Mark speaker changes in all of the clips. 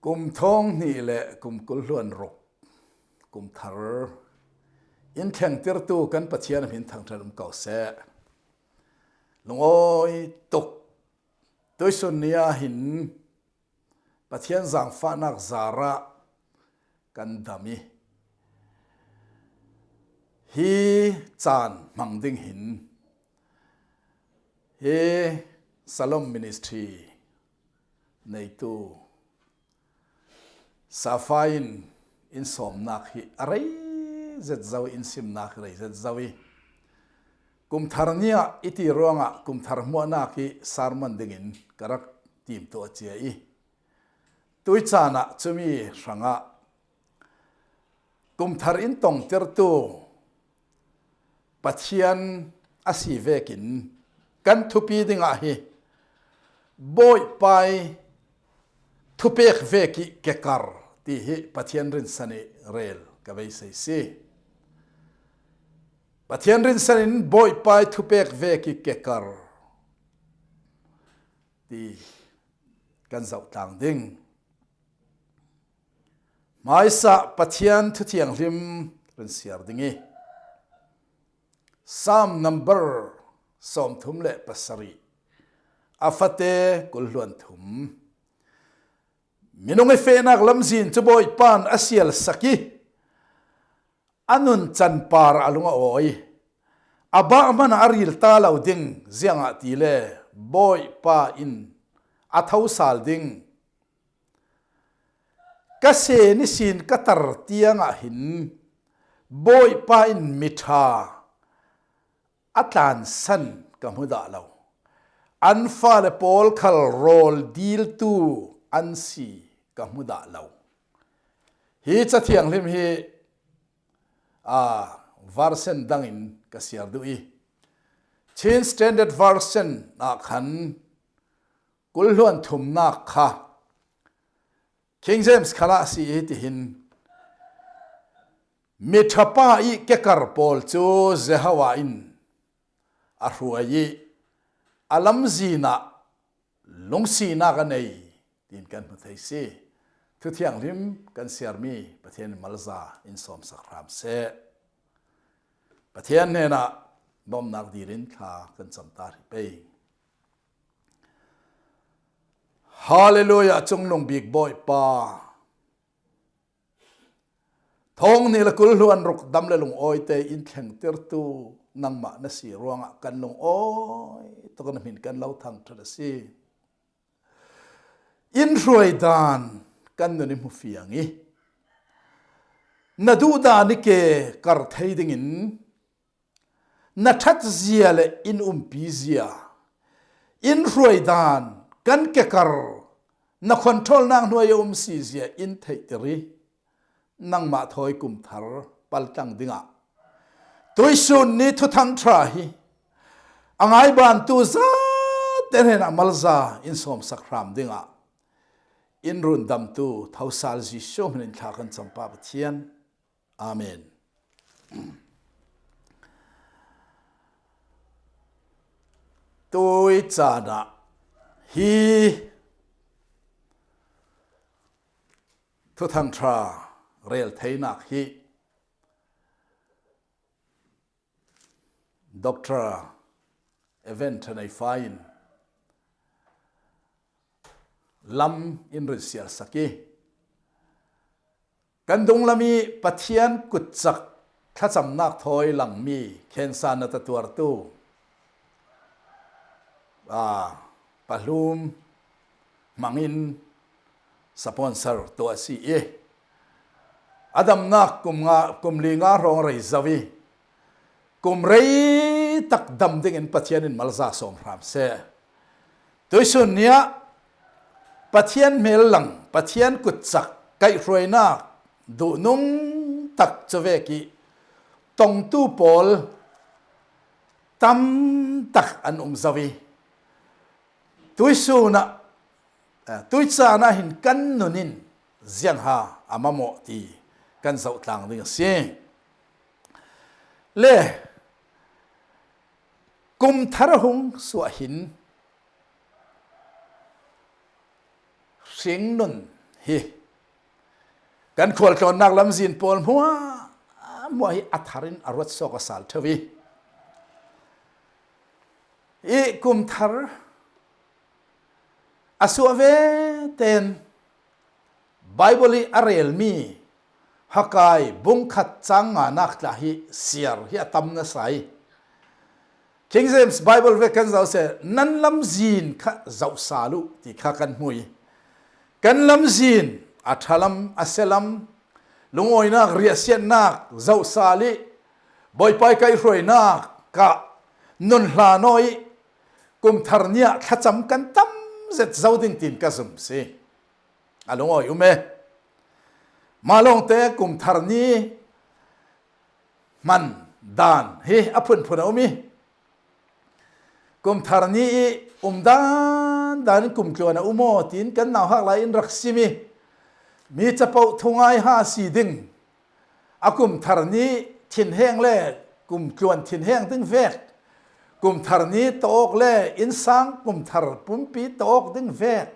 Speaker 1: กุมท้องนี่แหละกุมกุลล้วนรกกุมทารอินแข่งเตอร์ตูกันปะเทียนหินทางถนนเก่าแสลงโอยตกโดยส่วนนี้หินปะเทียนสังฟ้านักซาระกันดามีฮีจานมังดิงหินเฮซาลอมมินิสทรีในตู้ซาฟายน์อินสมนักฮีอะไรเจ็ดเจ้าอินซิมนักอะไรเจ็ดเจ้ากุมทารนียอิติรวงะกุมทารมัวนักฮีสารมันดิงินกระรักทีมตัวเจียตุยจานะจะมีสังะกุมทารอินตงเตอร์ตูปัจเจียนอาศัยเวกินกันทุปีดิงะฮีบอยไปทุเปกเวกิเกคาร์ที่ฮีปัจเจียนรินสันเรลกับไอ้เสียปัจเจียนรินสันบอยไปทุเปกเวกิเกคาร์ที่กันเจ้าต่างดิ่งหมายสะปัจเจียนทุเทียงริมรินเสียดิ่งPsalm number สมทุมเลปัสรีอาฟเตกุลล้วนทุมมินงเอเฟนักลำซินจะบอยปานอาเซียลสักีอันุนจันปาร์อลุงโอยอาบะมันอาริลตาลาวดิงเจียงอาติเลบอยปาอินอาทาวสาลดิงกเซนิสินกตรเตียงอาหินบอยปาอินมิทาอัตลานสันกับมุดาเราอันฟาเลปอลคัลโรลดีลตูอันซีกับมุดาเราฮีจะเทียงลิมฮีversion ดังอินกับเสียดูอี Change Standard Version นักขันกุลล้วนทุมนักค่ะ King James ขณะสีที่หินมิทปาอีเกคาร์ปอลจูเซฮาวาอินอารัวยีอาลัมซีนาลงซีนากันเองดินกันมาไทยซีทุกอย่างริมกันเสียมีประเทศมาเลเซียอินสมสักรามเสประเทศเนี่ยนะบอมนักดีรินท่ากันจำตาริเปฮาเลลูยาจงลงบิ๊กบอยป้าทองนี่ละกุลล้วนรุกดำเลยลงอ้อยเตอินแข่งเตอร์ตูนังมาณสีรวงกันลงอ้อยตกันหินกันเล่าทางทรสีอินรวยดานกันนนิมุฟียงี้นาดูดานิเกกัร์ไทยดิ่งินนาทัดเซียเลอินปีเซียอินรวยดานกันเกกัร์นักคอนโทรลนางหน่วยซีเซียอินไทยตรีนังมาถอยกุมทาร์ปัลตังดิ่งะตัวส่วนนี้ทุกทางทรายอังไงบ้านตัวซาเต็นเห็นมัลซาอินสมสักครามดิ่งะอินรุนดำตัวเท่าสาลจิโชมนินทากันจำปาปเทียนอาเมนตัวจานะฮีทุกทางทราเรียลไทยนักฮีด็อกเตอร์เอเวนต์ในไฟน์ลำอินริเซียสักีกันดงลามีปัทยันกุดจักข้าจำนักถอยหลังมีเคนซานตตัวตู้ปะลุมมังอินสปอนเซอร์ตัวซีเออดัมนักกุมลีงารองไรซาวีกุมไรตักดำดิ่งปัทยันอินมาลซาสมพรามเสตัวส่วนนี้ปัทยันเมลลังปัทยันกุดจักไก่รวยนักดูนุ่งตักเจเวกีตรงตู้ปอลตั้มตักอันซาวีตัวส่วนตัวจานะหินกันนุนินเจียงฮาอามาโมตีกันเสาต่างดิ่งเสียงเล่กุมทารหงสวหินเสียงนุน hi kan khol ton nak lam zin pol muwa hi atharin arwat sok asal thawi e kum thar asuave ten bible arel mi hakai bungkhat changa nak la hi siar hi atam na sai King James Bible ve kan zau se nan lam zin kha zau salu ti kha kan hui kan lam zin athalam aselam lungoi nak riasian nak zau sali boy pai kai roi nak ka nun hla noi kum tharnia khacham kan tam zet zau ding tin ka zum se alungoi ume malong te kum tharni man dan he apun phuna umi kum tharni dan kum klona umo tin kan naw hak lai in raksimi mi chapau thungai ha si ding akum tharni thin heng le kum klon thin heng ding vek kum tharni tok le in sang kum thar pumpi tok ding vek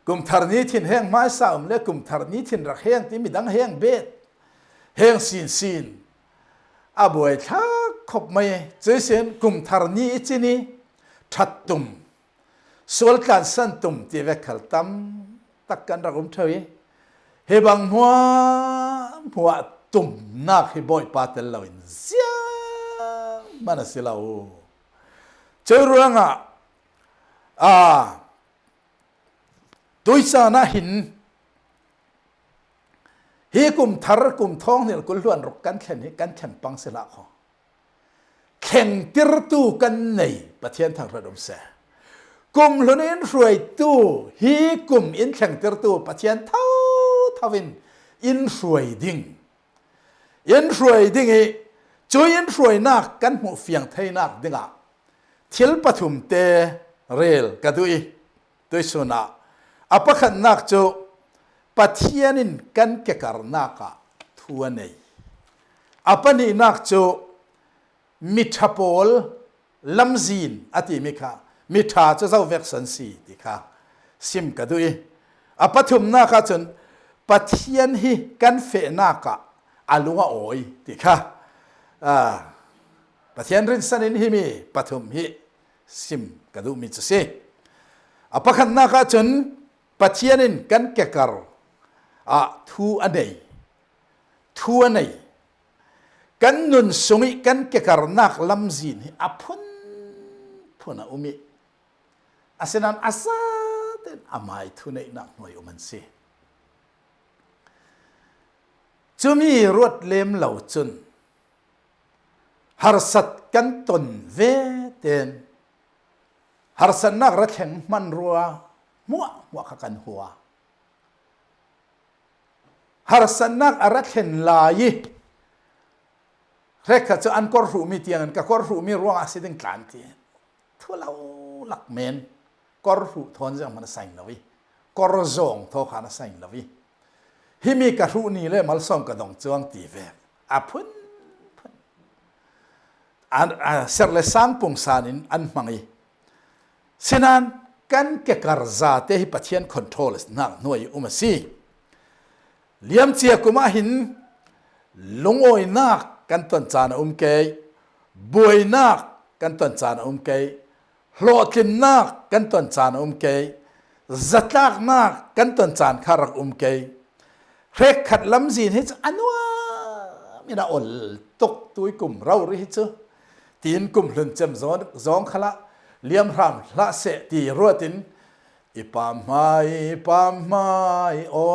Speaker 1: kum tharni thin heng mai saum le kum tharni thin rak heng ti mi dang heng bet heng sin aboi tha khop mai chesen kum tharni chini thattum sol kan san tum ti vek khal tam takkan rakum thawi he bang hua tum nak hi boy patel lawin zia manasilau churanga tuisa na hin hi kum thar kum thong nil kul luan ruk kan thlen hi kan thlen pang sela kho kheng tir tu kan nei pathian thang radom se kum lunin ruai tu hi kum in kheng tir tu pathian thawin in ruai ding hi chui in ruai nak kan mu fiang thai nak dinga thil pathum te rel kadui toisuna apakhan nak chu pathianin kan ke karnaka thua nei apani nak chu mithapol lamzin ati mikha mitha chu zau vek san si tikha sim kadui apathum na kha chun pathian hi kan fe naka alunga oi tikha pathian rin sanin hi mi pathum hi sim kadu mi chu se apakhan na kha chun pathianin kan ke kar thu anei kan nun sungi kan ke kar nak lamzin hi aphun phuna umi asenan asaten amai thunei nak noi uman se chumi ruat lem lo chun harsat kan ton ve ten harsan nak ra theng man ruwa muwa kha kan huwa harsan nak ara thlen lai rekha chu an kor ru mi tiang ka kor ru mi ruwa asiding tlanti thulau lak men kor ru thon jang man sain lawi kor zong tho khana sain lawi himi ka ru ni le mal som ka dong chuang ti ve aphun an serle sang pung sanin an mangi sinan kan ke karza te hi pathian control nak noi umasi liam chia kuma hin lungoi nak kan ton chan ke buai nak kan ton chan ke hlotlin nak kan ton chan ke zatlak nak kan ton chan kharak ke rek khat lamzin hi anwa mina ol tok tui kum rau ri hi chu tin kum hlun chem zong khala liam ram la se ti rotin ipam mai o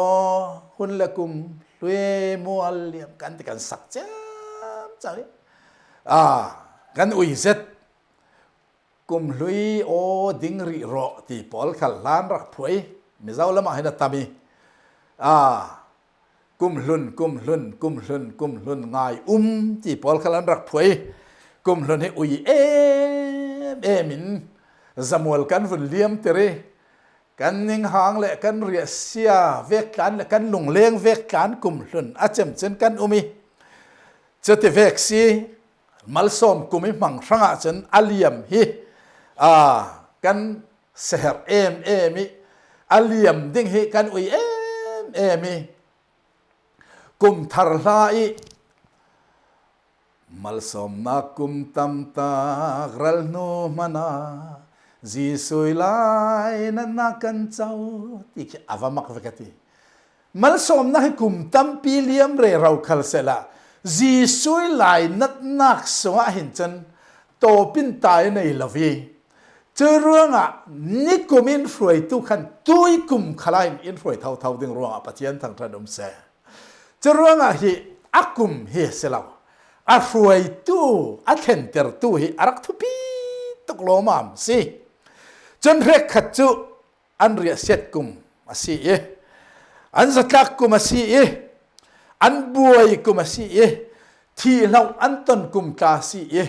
Speaker 1: hun lakum lue mual liam kan ti kan sak cham chai kan ui zet kum lui o ding ri ro ti pol khal lan rak phui mi zau lama hena tami kum hlun ngai ti pol khalan rak phui kum hlun he ui min zamual kan vun liam tere kan ning hang le kan riasia vek kan le kan lung leng vek kan kum hlun achem chen kan umi chete vek si malsom kumi mang ranga chen aliam hi kan seher mi aliam ding hi kan ui emi kum thar lai mal som na kum tam ta ral no mana Jisui lai na kan chau ti avamak vekati mal som na kum tam piliam re rau khal sela Jisui lai nat nak songa hin chan to pin tai nei lavi Churuanga ni kumin froi tu khan tui kum khalain in froi thau thau ding ruanga pathian thang thanum se Churuanga hi akum hi selaw a froi tu a thenter tu hi arak thupi tok lomam si chon rek khachu an ria set kum asi e an zatlak kum asi e an buai kum asi e thi lau an ton kum ta si e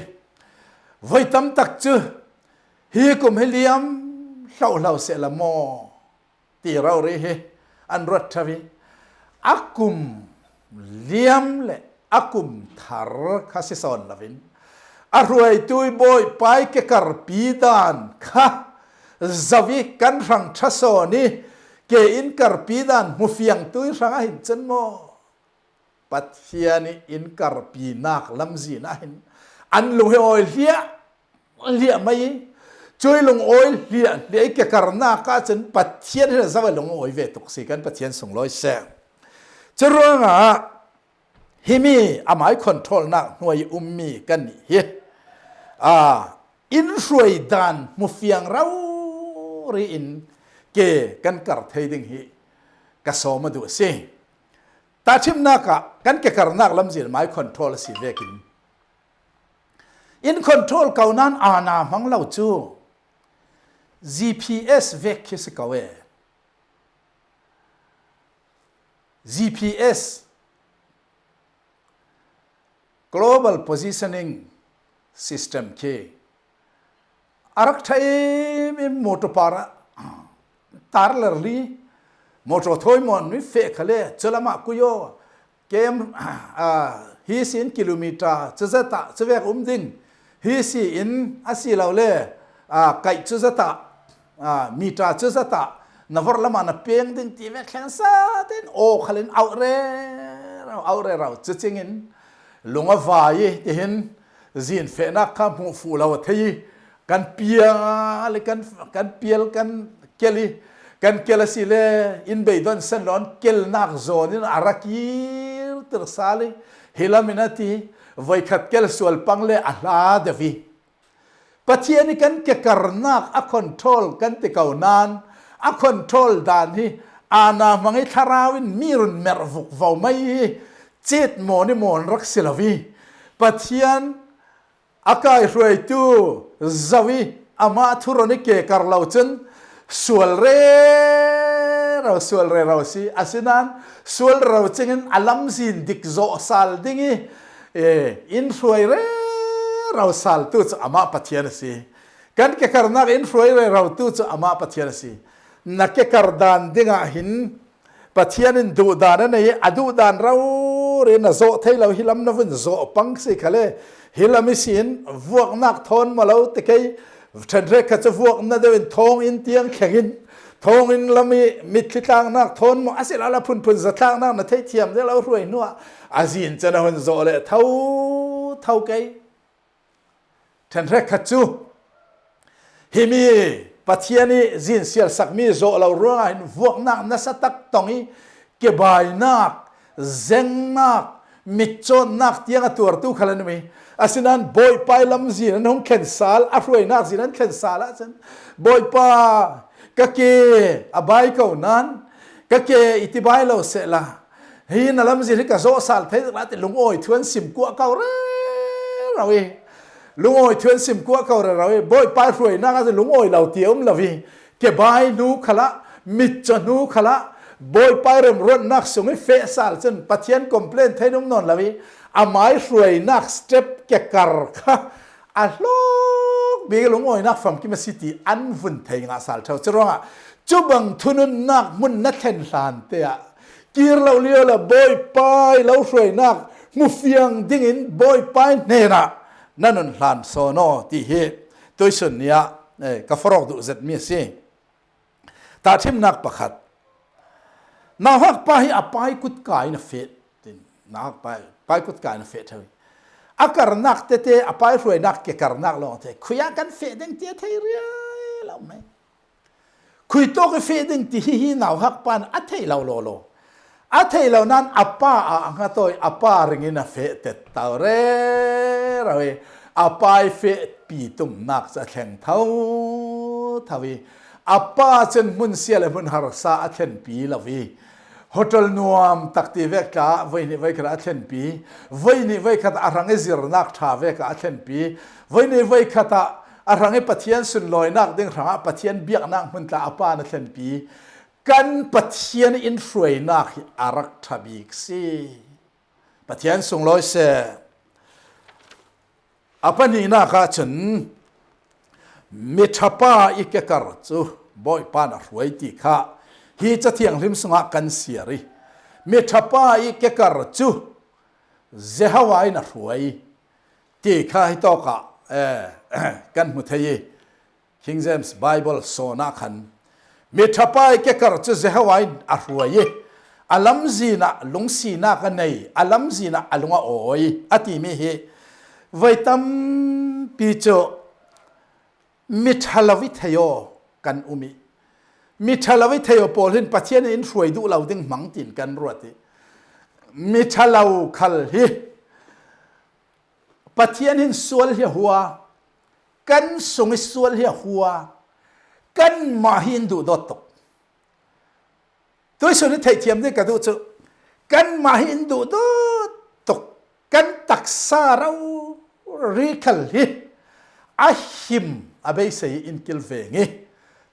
Speaker 1: voi tam tak chu hi kum heliam lau se la mo ti rau re he an rot thavi akum liam le akum thar khasi son lavin aroi tui boy pai ke kar pidan kha zawi kan rang thaso ni ke in kar pidan mu fiang tui ranga hin chen mo pathiani in kar pinak lamzi na hin an lu he oi lia mai Chui long oil lia ke karna ka chen pathian he zawa long oil ve tok si kan pathian song loi se churanga himi amai control na noi ummi kan ni he in shui dan mu fiang rau ri in ke kan kar thei ding hi ka so ma du se ta chim na ka kan ke karna lam jin mai control si vekin in control kaunan ana mang lau chu GPS vek kis kawe GPS Global Positioning System ke arak thai mi moto para tarlerli moto thoi mon mi fe khale chalama kuyo kem hi sin kilometer chazata chwek ding hi si in asi laule kai chazata mita chazata navar lama na peng ding ti ve khansa ten o khalen out re rau chichingin lunga vai te hin zin fe na kha mu fu law thei kan pia le kan piel kan keli kan kelasi le in beidon san lon kel nak zon in arakir tersali hilaminati vai khat kel sual pangle ala devi pathiani kan ke karnak a control kan te kaunan a control dan hi ana mangi tharawin mirun mervuk vau mai chet moni mon rak silavi pathian akai roi tu zawi ama thuroni ke karlau chen sual re rau si asinan sual rau chengin alam zin dik zo sal dingi in roi re rau sal tu ama pathian si kan ke karnak in roi re rau tu ama pathian si na ke kardan dinga hin pathianin du dan nei adu dan rau re na zo thailo hilam na vun zo pang si khale hilami sin vuak nak thon malo te kai thadre kha cha vuak na dein thong in tiang khengin thong in lami mitthitang nak thon mo asila la phun zatang nak na thei thiam de lo ruai nuwa azin chana hon zo le thau kai thadre kha chu himi pathiani zin sial sakmi zo lo ruanga in vuak nak na satak tongi ke bai nak zeng nak mitchon nak tiang atur tu khalan mi asinan boy pai lam zin an hong khen sal a ruai nak zin an khen sala chen boy pa ka ke abai ko nan ka ke itibai lo se la hi na lam zin ka zo sal thai la te lung oi thuan sim kwa ka re rawi lung oi thuan sim kwa ka re rawi boy pa ruai nak a lung oi lo tiom lawi ke bai nu khala mitchon nu khala boy pai rem ron nak sungi fe sal chen pathian complain thainum non lawi amai ruai nak step ke kar kha a lok be lungoi nak from kim city an vun thai nga sal thau chronga chubang thunun nak mun na then hlan te a kir lo lio la boy pai lo ruai nak mu fiang ding in boy pai ne na nanun hlan so no ti he toisun nia ka forok du zet mi se ta thim nak pakhat นาฮักไปอปายกุดกายนะเฟดนาฮักไปกุดกายนะเฟดเฮ้ยอาการนักเตะอปายรวยนักเกการนักลองเตะคุยกันเฟดดึงเตะเทเรียเราไหมคุยโต๊ะเฟดดึงที่ฮีนาฮักปันอัฐเทเราโลอัฐเทเรานั้นอป้าอังกตัวอป้าริงินะเฟดเตะตาเร่เราอปายเฟดปีตุ่มนักจะแข่งเท่าทวีอป้าจนมุนเสียเลยมุนหารักษาอัฐเทนปีละวีโฮเทลนัวมตักตีเวกาไว้นี่ไว้กับอัฐเทนปีไว้นี่ไว้กับอารังเอซิรนักท่าเวกับอัฐเทนปีไว้นี่ไว้กับอารังเอปะเทียนสุนลอยนักดึงหางปะเทียนเบียกนักมุนตาอป้าอัฐเทนปีกันปะเทียนอินฟรวยนักอารักทับิกซีปะเทียนสุนลอยเสอปนีนักฉันมิทป้าอีกกระจูบอยปานรวยตีข้าฮีจะเที่ยงริมสงกันเสียริมิทป้าอีกกระจูเจ้าไว้นรวยตีข้าให้ตอกะกันมุทัย King James Bible โซนักขันมิทป้าอีกกระจูเจ้าไว้นรวยอลัมจีน่ะลุงสีนักในอลัมจีน่ะลุงโอยอติมีเหไว้ตั้มปีโจมิทลวิทยอกันอุมิมิทลวิทยอพอลหินปัจเจนอินช่วยดูเราดึงมังตินกันรวดมิทลาวคัลฮิปัจเจนหินส่วนเหียหัวกันส่งส่วนเหียหัวกันมาหินดูดตกตัวส่วนนี้ไทยเทียมได้กันดูจุกันมาหินดูดตกกันตักษาเราริคัลฮิอาหิมอาเบยsay in kilvengi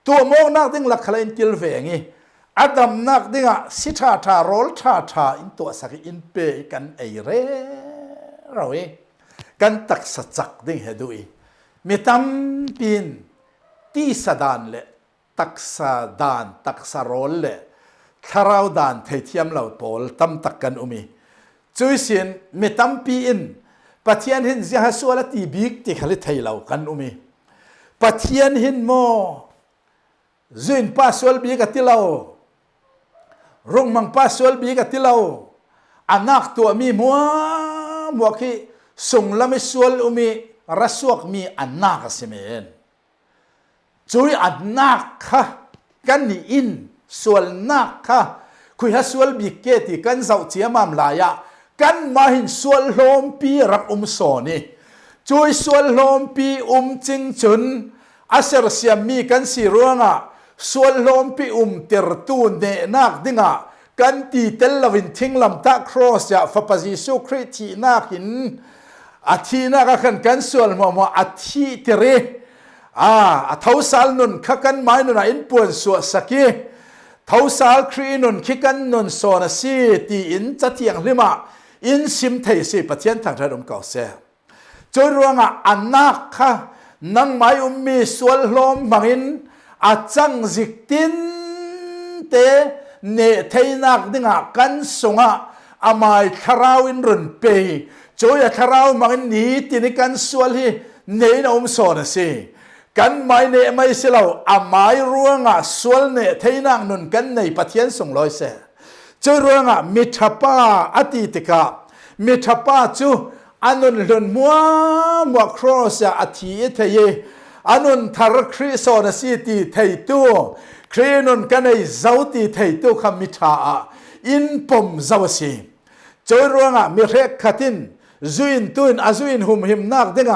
Speaker 1: ตัวมองนักดิ้งหลักขลัง kilvengi อดัมนักดิ้งอ่ะสิท่าท่ารอลท่าอินตัวสักอินเปกันไอเร่เรากันตักสัจจดิ้งเหตุอีมีตั้มปีนตีสดานเละตักสดานตักสรอลเละทาราวดานเทียมเหล่าโปลตั้มตักกันอุมีจุยสินมีตั้มปีนปัจเจียนหินเสียส่วนตีบิกที่ขลิไทยเหล่ากันอุมีปัจเจียนหินโมจุนป้าส่วนบิกที่เรารุ่งมังป้าส่วนบิกที่เราอนักตัวมีมัวขี้ส่งละไม่ส่วนอุมีรัศวกมีอนักสิเมนจุยอนักค่ะกันนี่อินส่วนนักค่ะคุยหาส่วนบิกเกติกันเจ้าเจียมามลายะกันมาหินส่วนลมปีรักโซนี่ช่วยส่วนลมปีจิงจุนอาเซอร์เซียมีกันสิเรื่องอ่ะส่วนลมปีเตอร์ตูนเนนักดิ่งอ่ะกันตีเตลวินทิ้งลำตาครอสจะฟัปจิสุคริตีนักหินอาทีนักกันส่วนมัวอาทีเตเรท้าสาลนุนขกันไม้นุนอินปวนสวดสักีท้าสาลครีนุนขิกันนุนโซนสีตีอินจัดยังลิมาอินซิมเทสิปะเทียนทางไทยดมเก่าเสียจอยรวงอันนักค่ะนังไม่มีส่วนลมบางอินอาจังจิกตินเตเนเทนักดิ่งกันสงะอาไม่คาราวอินรุนเปย์จอยคาราวบางอินนี้ตินกันส่วนที่เนนอมโซนสิกันไม่เนไม่เสียเราอาไม่รวงส่วนเนเทนักนุนกันในปะเทียนส่งลอยเสียจอยรวงมิทป้าอติติกามิทป้าจูอันนุนหลุนมัวครอสอาทิเทเยอันนุนทารคริโซนสีตีเทยตัวครีนุนกันในเจ้าตีเทยตัวคำมิทาอินปมเจ้าสีจอยรวงมิเรกขัดินจุนตุนอาจุนหุมหิมนักดิ่ง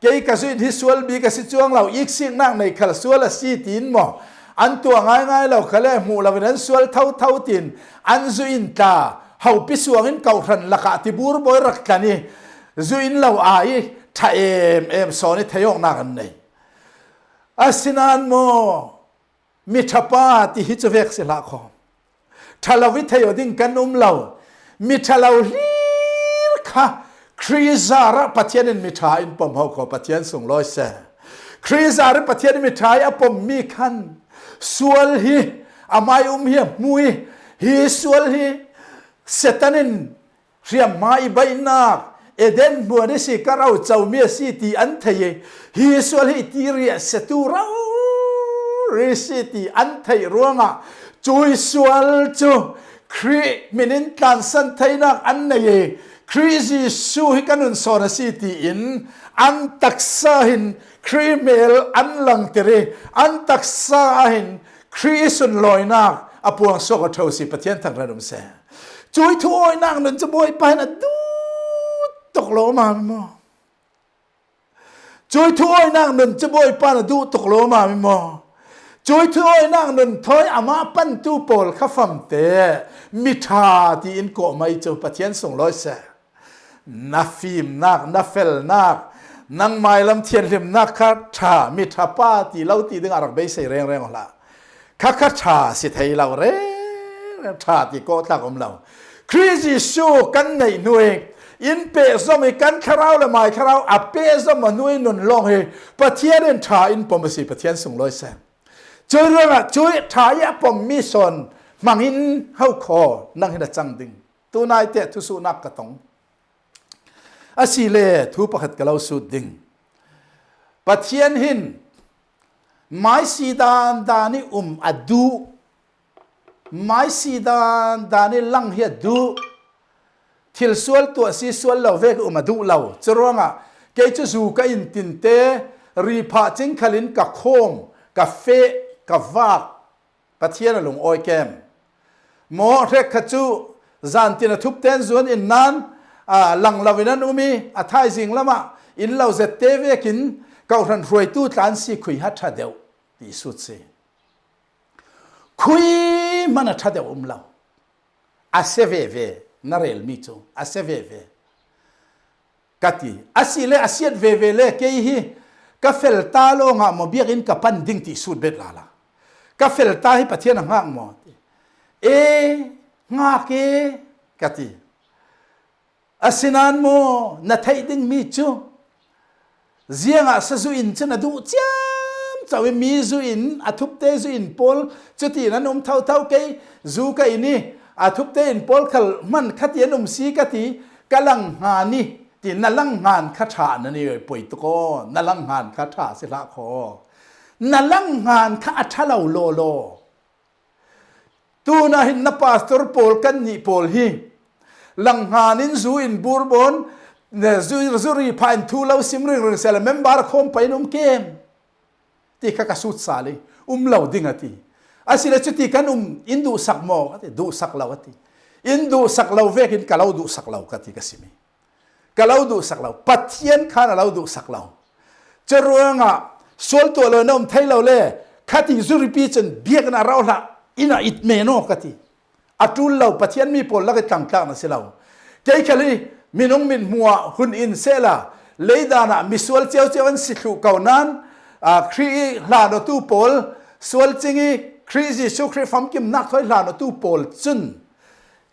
Speaker 1: เกี่ยกับจุนที่สวลบีกับสิจวงเราอีกสิ่งนักในขลสวลสีตีนหมออันตัวง่ายๆเราขลังมูลวินันสวลเท่าตีนอันจุนตาเขาพิสูจน์เก่าทันลักติบูร์บอยรักกันนี่จุนเราถ้าสอนทยองนักกันนี่อาศินันโมมิทป้าที่ฮิจเวกสิละคอถ้าเราวิทยาดิ่งกันเรามิทเราลีค่ะคริสาระปัจเจนมิทาอินปมเขาขอปัจเจนส่งลอยเสคริสาระปัจเจนมิทายอปมมีขันส่วนฮีอาไม่เหียมุยฮีส่วนฮีเซตันินเรียมมาอีใบนักเอเดนบัวนิสิการเอาเจ้าเมียสิตีอันเทยฮีส่วนฮีตีเรียเสตูเรา รีสิติอันไทยร่วงอ่ะจุยสวลจูครีมินินการสันไทยนักอันนี้ครีจิสูฮิกันุนสอนสิติอินอันตักษาหินครีเมลอันลังเตรีอันตักษาหินครีสุนลอยนักอพวงสกทสิปะเทียนทางระดมแสจุยทุยนักนั้นจะบอยไปนะดูตกโลมาไม่มอจุยทุยนักนั้นจะบอยไปนะดูตกโลมาไม่มอจุยทุยนักนั้นถอยอามาปั้นตูโปลข้าฟัมเตมิทาที่อินโกไม่เจ้าปะเทียนส่งลอยแสนักฟิล์มนักนักเฟลนักนังไม้ลำเทียนริมนักคัดชามิทาป้าที่เล่าตีดึงอารักเบยใส่แรงๆละคัดชาสิไทยเราเร่ชาที่โกตากอมเราคริสต์ชูกันในหน่วยอินเปซอมีกันคราวละไม่คราวอเปซอมาหน่วยนุนลองเฮปะเทียนชาอินปมสิปะเทียนส่งลอยแสงช่วยเรื่องช่วยชายปมมีส่วนมังอินเฮาคอนั่งให้ดัจังดึงตัวนายเตะทุสุนักกระตงอาศิเลทุปะขัดกะเราสุดดึงปะเทียนหินไม้สีดานดานิอดูไม้สีดานดานิลังเฮดูทิลสวลตัวสีสวลเราเวกมาดูเราจะร้องอ่ะเกจจูกอินตินเตรีพาจิงขลินกับโคมกับเฟกับวากปะเทียนลงออยแกมโมเรกขจูจานตินทุบเตนส่วนอินนั้นหลังเราวินันอุมีอาทายสิงละมาอินเราเจตเตเวกินเก่าทันรวยตู้ตานสีคุยฮัทเดียวที่สุดสิคุยมันฮัทเดียวเราอาเซเวเวนาเรลมิโตอาเซเวเวกัติอาศิเลอาเซียดเวเวเลเกยฮีกาเฟลตาโลงะมบีกินกับปันดิ้งที่สุดเบ็ดละกาเฟลตาให้ปะเทียนห่างหมดงาเกกัติอาศินันโมนัทไยดิ้งมิโตเสียงอาสซุอินจะน่าดูจ้ามจะวิมีซุอินอาทุบเตซุอินพอลจุดที่นั้นเท่าเกยซูกอินี่อาทุบเตอินพอลขัลมันขัดเย็นสีกติกำลังหานี่ที่นั่งลังงานขัดฉานั่นนี่ป่วยตัวก็นั่งลังงานขัดฉาสิละคอนั่งลังงานขัดฉาเราโลตัวน่ะเห็นนับปาสตอร์พอลกันนี่พอลฮีลังงานินซูอินบูร์บอนเนี่ยซูรีพายทูเลาซิมริงเซลเมมบาร์คอมไปนุ่มเกมที่ข้าสุดสาลีเหล่าดิ่งตีอาศิลจุดที่กันอินดูสักโมกดูสักเหล่าตีอินดูสักเหล่าเวกินกะเหล่าดูสักเหล่ากันที่กสิมีกะเหล่าดูสักเหล่าปัทเทียนข้าเหล่าดูสักเหล่าจะรู้งะส่วนตัวเราเนี่ยไทยเราเล่ขัดที่ซูรีพีจนเบียกันเราละอินะอิดเมโนกันที่อัตุลเราปัทเทียนมีผลแล้วก็ต่างๆนั่นสิเราเจ้าแค่เลยมินงมินมัวหุ่นอินเซล่าเลยดานะมิสวลเจ้าอันสิลุเก่านั้นครีลาโนตูโปลสวลจิงีครีจิสุครีฟัมกิมนักถอยลาโนตูโปลจุน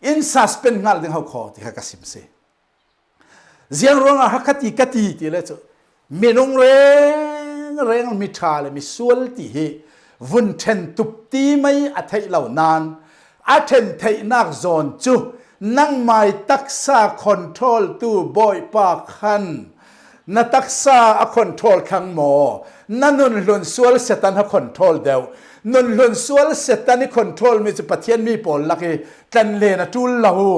Speaker 1: อินซัสเป็นงานดึงเขาขอที่เขากสิมเซเสียงร้องฮักติที่เลยจ้ะมินงเร่งมิทาเลยมิสวลที่เฮวุ่นเทนตุบตีไม่อัฐิเหล่านานอัฐิไทยนักโซนจูนั่งไม่ตักษาคอนโทรลตู้บอยปากขันนัตักษาคอนโทรลขังหมอนั่นนุนลุนสวลเซตันให้คอนโทรลเดียวนุนลุนสวลเซตันให้คอนโทรลมีจุดปะเทียนมีปอลลักตันเลนทุลลาหู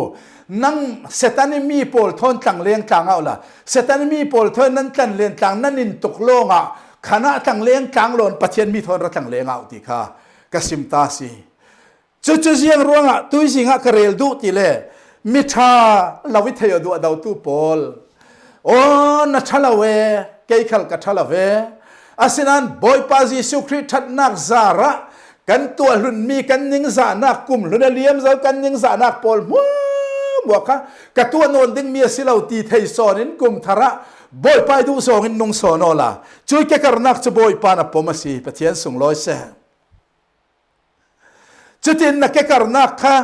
Speaker 1: นั่งเซตันมีปอลทนต่างเลี้ยงต่างเอาละเซตันมีปอลทนนั้นตันเลี้ยงต่างนั่นนินตกโลงอ่ะคณะต่างเลี้ยงต่างหล่นปะเทียนมีทนรัต่างเลี้ยงเอาดีค่ะกสิมตาสีจุดเสียงร้องอ่ะตุยสิงห์กระเรลดูตีเล่มิทาลาวิทยาดูดาวตูปอลโอ้นัทลาเวเกย์ขัลกัทลาเวอาศินันบอยปาจิสุคริทัดนักซาระกันตัวหลุนมีกันยิงซานักกุมหลุนเลียมเจ้ากันยิงซานักปอลมัวค่ะกัตัวนนดึงเมียสิเราตีไทยสอนินกุมทาระบอยปาดูสองินนงสอนอลาช่วยแกกระนักจะบอยปานะปอมาสีปะเทียนส่งลอยแสงจุดที่นักแกกระนักค่ะ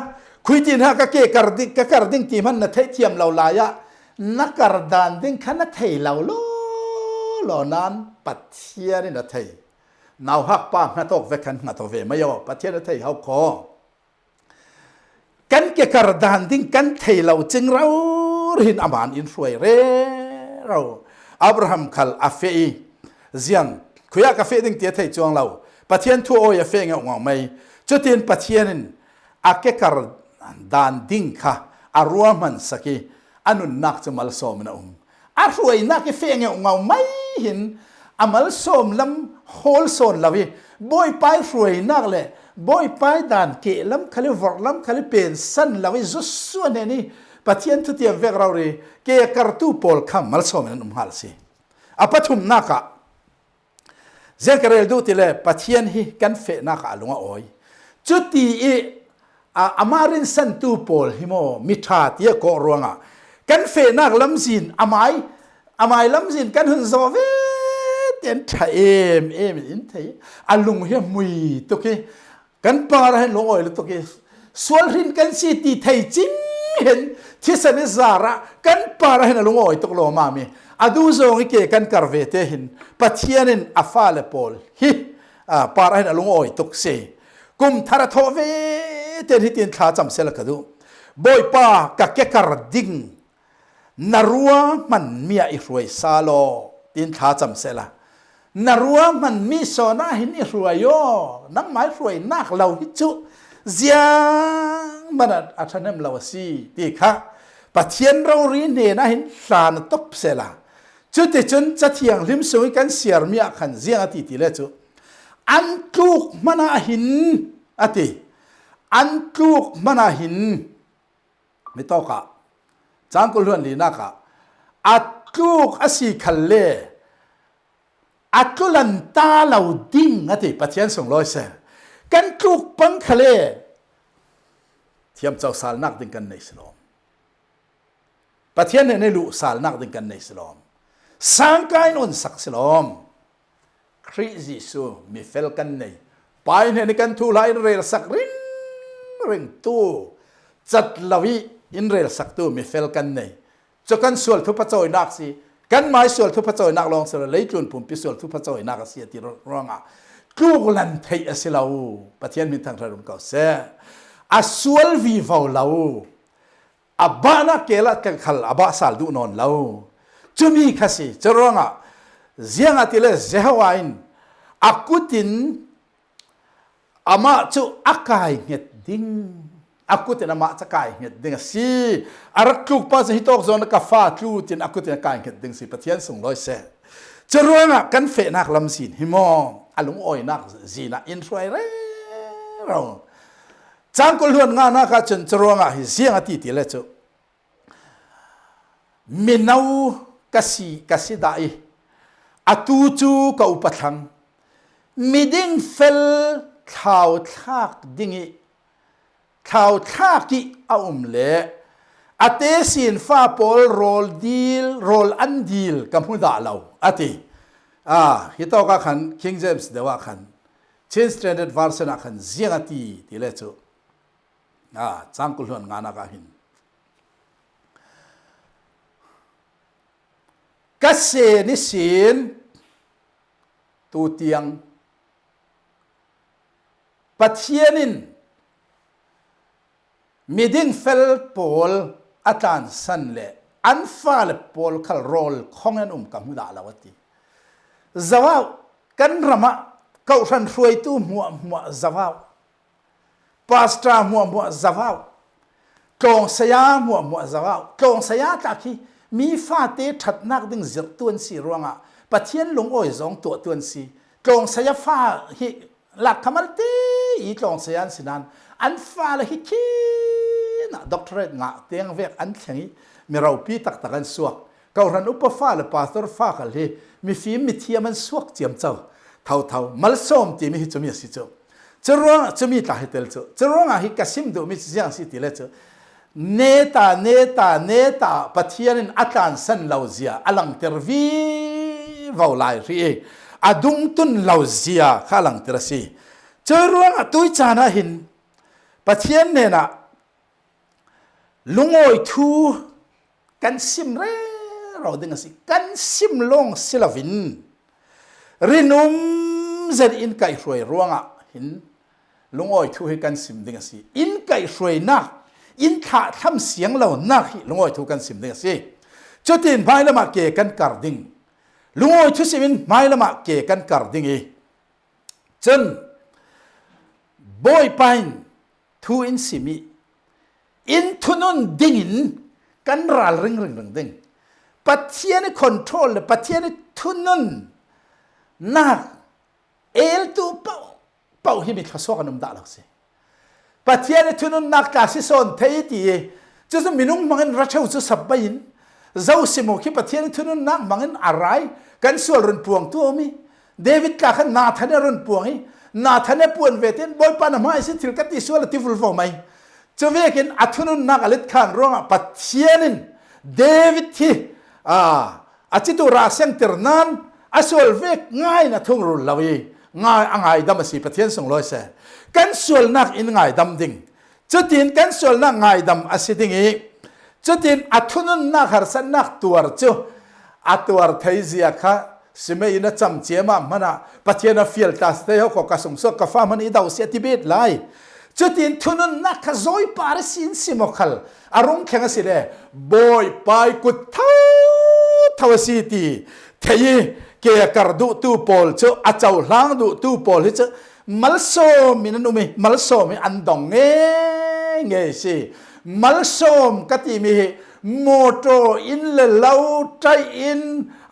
Speaker 1: คุยจีนฮะก็เกกระดิ่งที่มันนัทเทียมเราลายะนักกระดานดิ่งขันนัทเราโลนั้นปัทเทียนี่นัทนาวฮักป้าหัตอกเวกันหัตอกเวไม่ยอปัทเทียนัทเขาขอกันเกกระดานดิ่งกันเทเราจึงเราหินอามานอินฟวยเรเราอับราฮัมขัลอาเฟอีเซียนคุยกาเฟดิ่งเตียเทจวงเรา ปะเทียนทั่วโอยเฟงงงไม่จุดที่ปะเทียนอาเกกรดานดิ้งค่ะอารวมันสักอันนั้นนักจะมาลสอมนะอารวยนักเฟงงงไม่เห็นอามาลสอมลำโฮลโซนลาวิบ่อยไปรวยนักเลยบ่อยไปดานเกลำคลิวอร์ลำคลิเป็นสันลาวิจุดส่วนนี้ปะเทียนทุกที่เวกเราเรเกกรตูปอลคำมาลสอมนั่นฮัลสิอาปัทุมนักะเจกเรลดูติเลปะเทียนฮีกันเฟนักะลุงอ้อยจุดที่อามารินสันตูปอลฮิโมมิทาเตียโกรวงะกันเฟนักลำซินอามายลำซินกันหุ่นโซเวเตียนไทยอินไทยอาลุงเฮียมุยตุกีกันปาระเห็นลุงอ้อยลุตุกีสวลรินกันซีตีไทยจิมเห็นที่สนิซาระกันปาระเห็นลุงอ้อยตุกโลมามีอดูโซงเกกันคาร์เวเตหินปัจเจียนินอาฟาเลปอลฮิปาระเห็นลุงอ้อยตุกเซกุมทาระทเวเตนฮิตินขาจำเสลกดูบอยป้ากะเกกระดิ่งนรัวมันมีอิรวยซาโลตินขาจำเสละนรัวมันมีโซนาหินอิรวยโยน้ำไม้รวยนักเราฮิจุเจียงมันอัศนมลาวสีตีค่ะปัจเจียนเราเรียนเนี่ยนะหินสานตบเสละจุดที่จนจะเที่ยงริมสวยกันเสียมีอาขันเจียงอติติเลจุอันทุกมันหินอติอันทุกมันหินไม่ต้องกะจางกุลวนลีนักะอัดทุกอสิขันเล่อัดทุลันตาเหล่าดิ้งอติปัจเจียนส่งร้อยเสกันทุกปังทะเลเทียมเจ้าสารนักดึงกันในอิสลามปัจเจียนในลุสารนักดึงกันในอิสลามสังกายนนสักอิสลามคริสต์สูมีเฟลกันในไปในกันทุลายเรลสักริงตู้จัดลาวิอินเรลสักตู้มีเฟลกันในจะกันส่วนทุพเจ้าอินักสิกันไม่ส่วนทุพเจ้าอินักลองเสร็จเลยจุนปุ่มพิส่วนทุพเจ้าอินักสิที่ร้องอ่ะกูกลันเทียสิลาวปัจจัยมีทางทารุณเก่าเสียอาส่วนวิวลาวอับบานักเกลัดกันขัลอับบาสัลดูนอนลาวจุมีข้าสิจะร้องอ่ะเสียงที่เลเสียหวายอักุตินอามาจูอักายเงดดิ้งอักุตินอามาจะกายเงดดิ้งสิอารักลูกป้าจะฮิตอกโซนกับฟ้าลูตินอักุตินกายเงดดิ้งสิปัจจัยส่งร้อยเสียจะร้องอ่ะกันเฟนักลำสินหิมองอลุงอ้อยนักจีน่ะอินทรายเร่เราจางกุลวนงานักจนจะร้องอ่ะเสียงที่ติเลจูมินาวกสิได้อตูจูกับอุปถังมิดิ้งเฟลข่าวทักดิ้งข่าวทักที่อาเล่อเตสินฟ้าปอลโรลดีลโรลอันดีลกับหุ่นดาเราอติฮิตอกขัน King James เดี๋ยวขัน Change Standard Version ขันเสียงที่ที่เลจูจางกุลวนงานักหินกัสเซนิสินตูเตียงปัจเจียนินมิดิ้งเฟลปอลอาจารย์สันเล่อันฟาลปอลคัลโรลของยันกับมุดาลาวตีจาวากันรำเก่าชันรวยตู้มัวจาวาพาสตรามัวจาวากองเสียมัวจาวากองเสียตาคีมีฟ้าเตะถัดนักดึงเสือตัวสีรวงอ่ะปัจเจียนลงอ้อยสองตัวสีกองเสียฟ้าฮิหลักขมัลตีอีกองเสียสินันอันฟ้าเลยฮิคีน่ะด็อกเตอร์งะเตียงเวกอันเชียงมีเราปีตักกันสวกเก่ารันอุปฟ้าเลยพาสตร์ฟ้ากันเลยมีฟิล์มมีเทียมันสวกเจียมเจ้าเท่ามัลส้มตีมีจะมีสิเจ้าจะร้องจะมีตาให้เตลเจ้าจะร้องอ่ะฮิกสิมดูมีเสียงสิตีเลยเจ้าเนตาปัจจัยนั้นอาจารย์สันลาวเซียอลังเทอร์วีวาวไลรีอดุงตุนลาวเซียข้าลังเทอร์ซีเจอร้องตุยจานะหินปัจจัยเนี่ยนะลุงโอยทูกันซิมเร่เราดึงสิกันซิมลงศิลวินรินุมเจนอินไก่รวยร้องหินลุงโอยทูให้กันซิมดึงสิอินไก่รวยนักอินขาทำเสียงเราหน้าที่ลุงอ้อยถูกกันสิมเดียสิจุดที่ไม่ละมาเกกันการดิ้งลุงอ้อยทุสิมินไม่ละมาเกกันการดิ้ง จนบอยไปทูอินสิมีอินทุนุนดิ่งกันรัลริงดิ่งปัจเจียนคอนโทรลปัจเจียนทุนุนนักเอลตูเป่าหิมิทศกันนุ่มดาลักสิปัจเจียนทุนุนนักกาสิโซนเทียตีจะจะมินุงมังเงินรัชอุจสับไปยินเจ้าสิโมคิปัจเจียนทุนุนนักมังเงินอะไรกันส่วนรุนปวงตัวมีเดวิดกาขันนาธเนรุนปวงนาธเนปวนเวทินบอยปานมาอิสิทิลกัติส่วนที่ฟุลฟอร์ไหมจะเวกินอัทุนุนนักอลิตขันร้องปัจเจียนินเดวิดที่อาจิตุราเซนเตอร์นันอาส่วนเวกง่ายนะทุ่งรุนลาวีง่ายง่ายดำมาสีปัจเจียนส่งลอยเสกันส่วนนักอินง่ายดำดิ่งจุดที่กันส่วนนักง่ายดำอาศัยดิ่งอีจุดที่อัทุนุนนักหาสันนักตัวร์อัตัวร์ไทยเสียค่ะสมัยนั้นจำเจียมามันปัจเจียนฟิลตัสเตยเขาก็ส่งสกฟ้ามันอีดาวเสียทิเบตไล่จุดที่ทุนุนนักขจอยปาร์สินสิมขัลอารมณ์แข็งสิเล่บอยไปกุดทาวสิตีเทียเกี่ยกระดูตูปอลเจ้าอาเจ้าหลังดูตูปอลเจ้ามัลโซมินันอุมิมัลโซมิอันดองเงสิมัลโซมกติมีโมโตอินเลลาใจอิน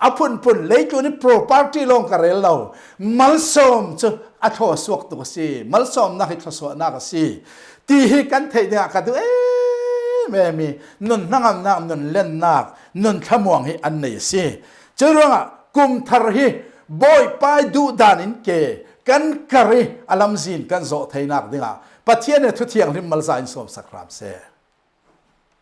Speaker 1: อพุนเลยจูนี่โปรพาร์ตี้ลงกระเรลามัลโซมเจ้าอัทวสวกตัวสิมัลโซมนักทศวนักสิตีให้กันเทียกันดูแม่มีนุนนั่งนักนุนเล่นนักนุนขมวงให้อันนี้สิเจ้าเรื่องกุมทาร์ฮีบอยไปดูดานินเกกันกระเรอลัมซินกันโซไทยนักดิ่งปัจเจียนทุเทียงริมมัลซาอินสมสักครามเส